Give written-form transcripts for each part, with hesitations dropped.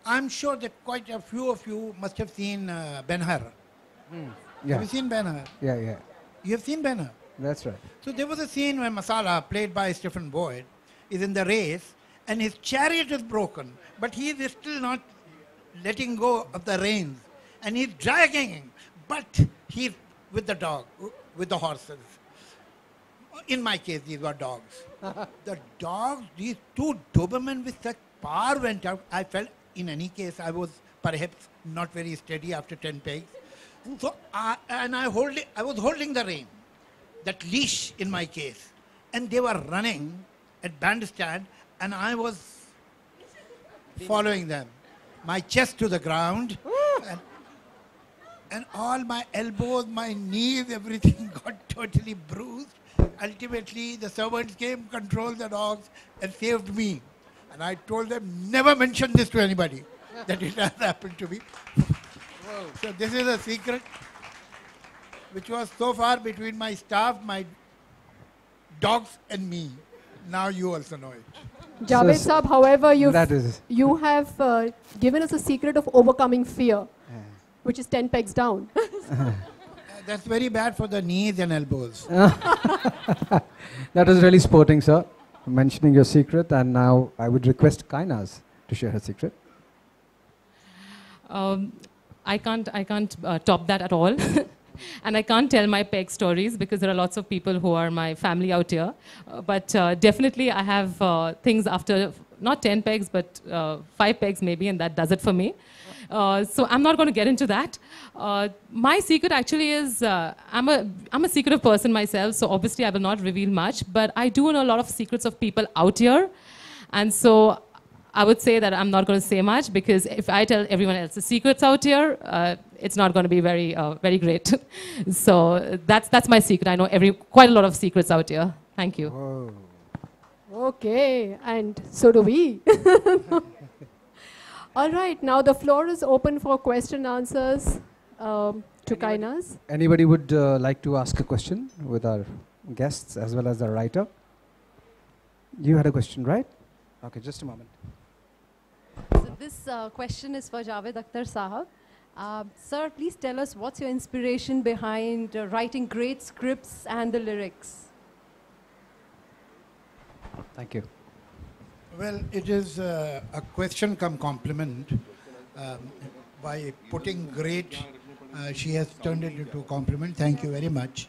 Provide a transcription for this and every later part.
I'm sure that quite a few of you must have seen Ben-Hur. Yeah. Have you seen Ben-Hur? Yeah, yeah. You have seen Ben-Hur? That's right. So there was a scene where Masala, played by Stephen Boyd, is in the race and his chariot is broken, but he is still not letting go of the reins and he's dragging, but he's with the dog, with the horses. In my case, these were dogs. The dogs, these two Doberman with such power went out. I felt, in any case, I was perhaps not very steady after 10 pegs. So, I was holding the rein, that leash in my case. And they were running at bandstand, and I was following them. My chest to the ground, and all my elbows, my knees, everything got totally bruised. Ultimately, the servants came, controlled the dogs, and saved me. And I told them, never mention this to anybody, that it has happened to me. So this is a secret which was so far between my staff, my dogs, and me. Now you also know it. Javed Saab, however, you have given us a secret of overcoming fear, which is 10 pegs down. That's very bad for the knees and elbows. That was really sporting, sir, mentioning your secret. And now I would request Kainaz to share her secret. I can't top that at all. And I can't tell my peg stories because there are lots of people who are my family out here. But definitely I have things after, not 10 pegs, but 5 pegs maybe, and that does it for me. So I'm not going to get into that. My secret actually is, I'm a secretive person myself, so obviously I will not reveal much, but I do know a lot of secrets of people out here. And so I would say that I'm not going to say much because if I tell everyone else's secrets out here, it's not going to be very, very great. So that's my secret. I know quite a lot of secrets out here. Thank you. Whoa. Okay, and so do we. All right, now the floor is open for question answers to Kainaz. Anybody would like to ask a question with our guests as well as the writer? You had a question, right? Okay, just a moment. So this question is for Javed Akhtar Sahab. Sir, please tell us what's your inspiration behind writing great scripts and the lyrics? Thank you. Well, it is a question come compliment. By putting great, she has turned it into a compliment. Thank you very much.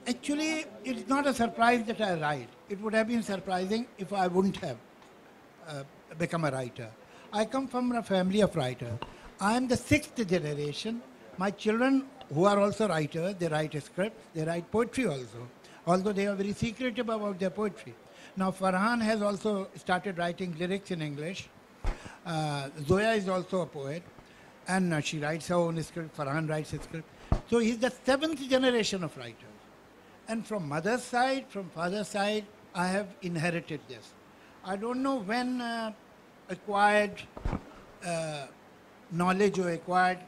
Actually, it's not a surprise that I write. It would have been surprising if I wouldn't have become a writer. I come from a family of writers. I am the 6th generation. My children, who are also writers, they write scripts, they write poetry also, although they are very secretive about their poetry. Now, Farhan has also started writing lyrics in English. Zoya is also a poet, and she writes her own script. Farhan writes his script. So he's the 7th generation of writers. And from mother's side, from father's side, I have inherited this. I don't know when acquired knowledge or acquired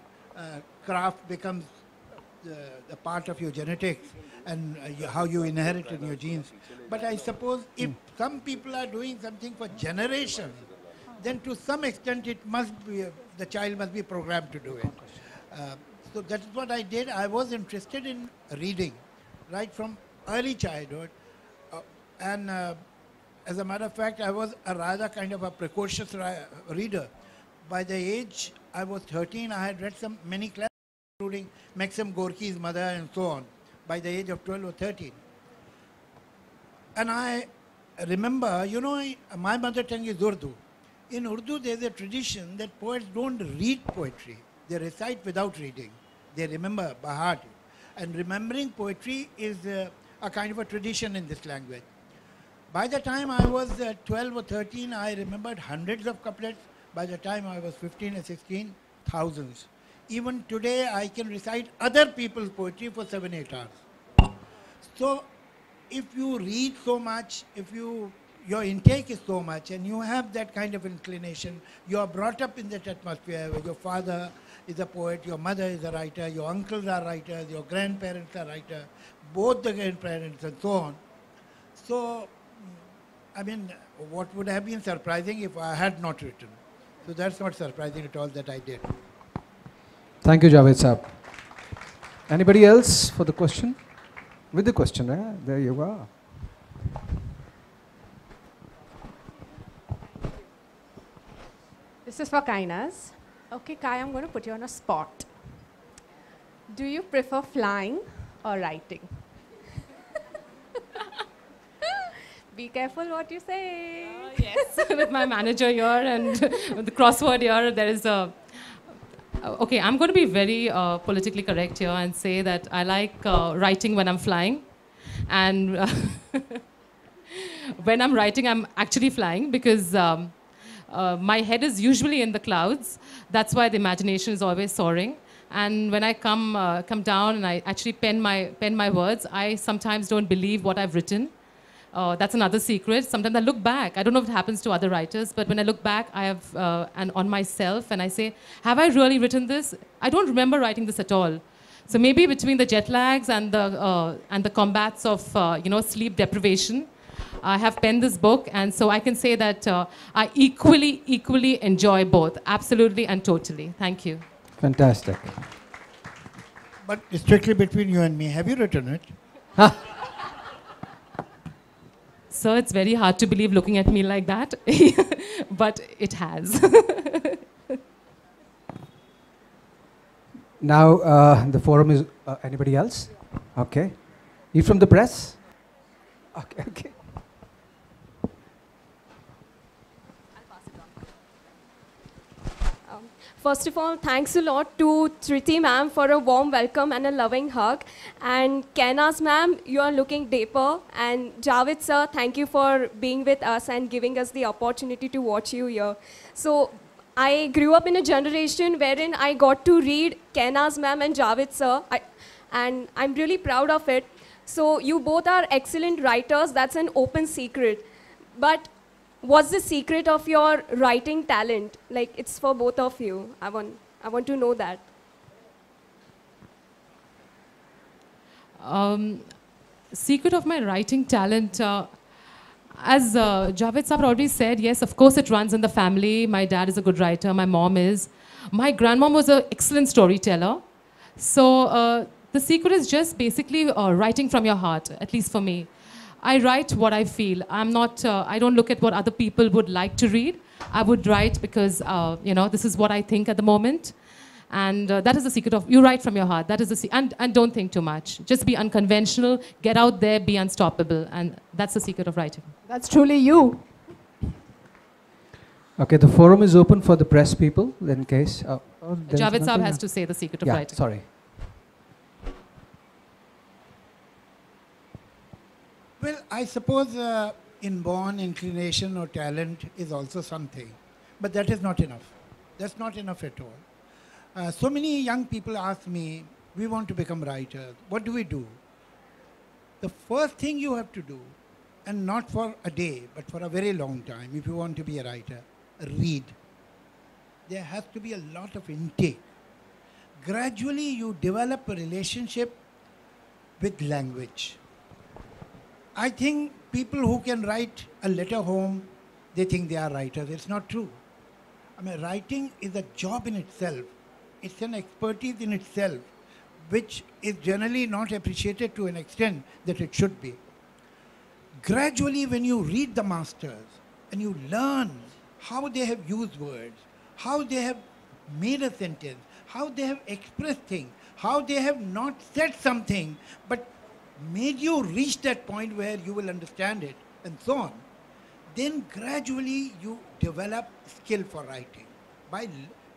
craft becomes the part of your genetics and how you inherit in your genes. But I suppose if some people are doing something for generations, then to some extent it must be, the child must be programmed to do it. So that's what I did. I was interested in reading right from early childhood. As a matter of fact, I was a rather kind of a precocious reader. By the age I was 13, I had read many classics, including Maxim Gorky's Mother and so on, by the age of 12 or 13. And I remember, you know, my mother tongue is Urdu. In Urdu, there's a tradition that poets don't read poetry. They recite without reading. They remember by heart. And remembering poetry is a kind of a tradition in this language. By the time I was 12 or 13, I remembered hundreds of couplets. By the time I was 15 or 16, thousands. Even today, I can recite other people's poetry for 7-8 hours. So, if you read so much, your intake is so much, and you have that kind of inclination, you are brought up in that atmosphere where your father is a poet, your mother is a writer, your uncles are writers, your grandparents are writers, both the grandparents and so on. So, I mean, what would have been surprising if I had not written? So that's not surprising at all that I did. Thank you, Javed Saab. Anybody else for the question? With the question, there you are. This is for Kainas. Okay, Kai, I'm going to put you on a spot. Do you prefer flying or writing? Be careful what you say. Yes, with my manager here and with the crossword here, there is a... Okay, I'm going to be very politically correct here and say that I like writing when I'm flying. And when I'm writing, I'm actually flying because my head is usually in the clouds. That's why the imagination is always soaring. And when I come down and I actually pen my words, I sometimes don't believe what I've written. That's another secret. Sometimes I look back. I don't know if it happens to other writers, but when I look back, I have and on myself, and I say, have I really written this? I don't remember writing this at all. So maybe between the jet lags and the combats of sleep deprivation, I have penned this book, and so I can say that I equally enjoy both, absolutely and totally. Thank you. Fantastic. But strictly between you and me, have you written it? So it's very hard to believe looking at me like that, but it has. Now the forum is, anybody else? Okay. You from the press? Okay. First of all, thanks a lot to Triti ma'am for a warm welcome and a loving hug. And Kainaz ma'am, you are looking dapper. And Javed sir, thank you for being with us and giving us the opportunity to watch you here. So I grew up in a generation wherein I got to read Kainaz ma'am and Javed sir. And I'm really proud of it. So you both are excellent writers. That's an open secret. But what's the secret of your writing talent? Like, it's for both of you. I want to know that. Secret of my writing talent, as Javed Saab already said, yes, of course it runs in the family. My dad is a good writer, my mom is. My grandmom was an excellent storyteller. So the secret is just basically writing from your heart, at least for me. I write what I feel. I don't look at what other people would like to read. I would write because, this is what I think at the moment. And that is the secret of, you write from your heart. That is the secret. And don't think too much. Just be unconventional, get out there, be unstoppable. And that's the secret of writing. That's truly you. Okay, the forum is open for the press people in case. Javed Saab has to say the secret of writing. Sorry. Well, I suppose inborn inclination or talent is also something, but that is not enough. That's not enough at all. So many young people ask me, we want to become writers. What do we do? The first thing you have to do, and not for a day, but for a very long time, if you want to be a writer, read. There has to be a lot of intake. Gradually, you develop a relationship with language. I think people who can write a letter home, they think they are writers. It's not true. I mean, writing is a job in itself. It's an expertise in itself, which is generally not appreciated to an extent that it should be. Gradually, when you read the masters and you learn how they have used words, how they have made a sentence, how they have expressed things, how they have not said something, but made you reach that point where you will understand it, and so on, then gradually you develop skill for writing.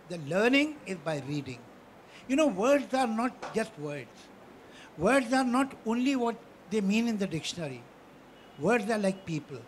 The learning is by reading. You know, words are not just words. Words are not only what they mean in the dictionary. Words are like people.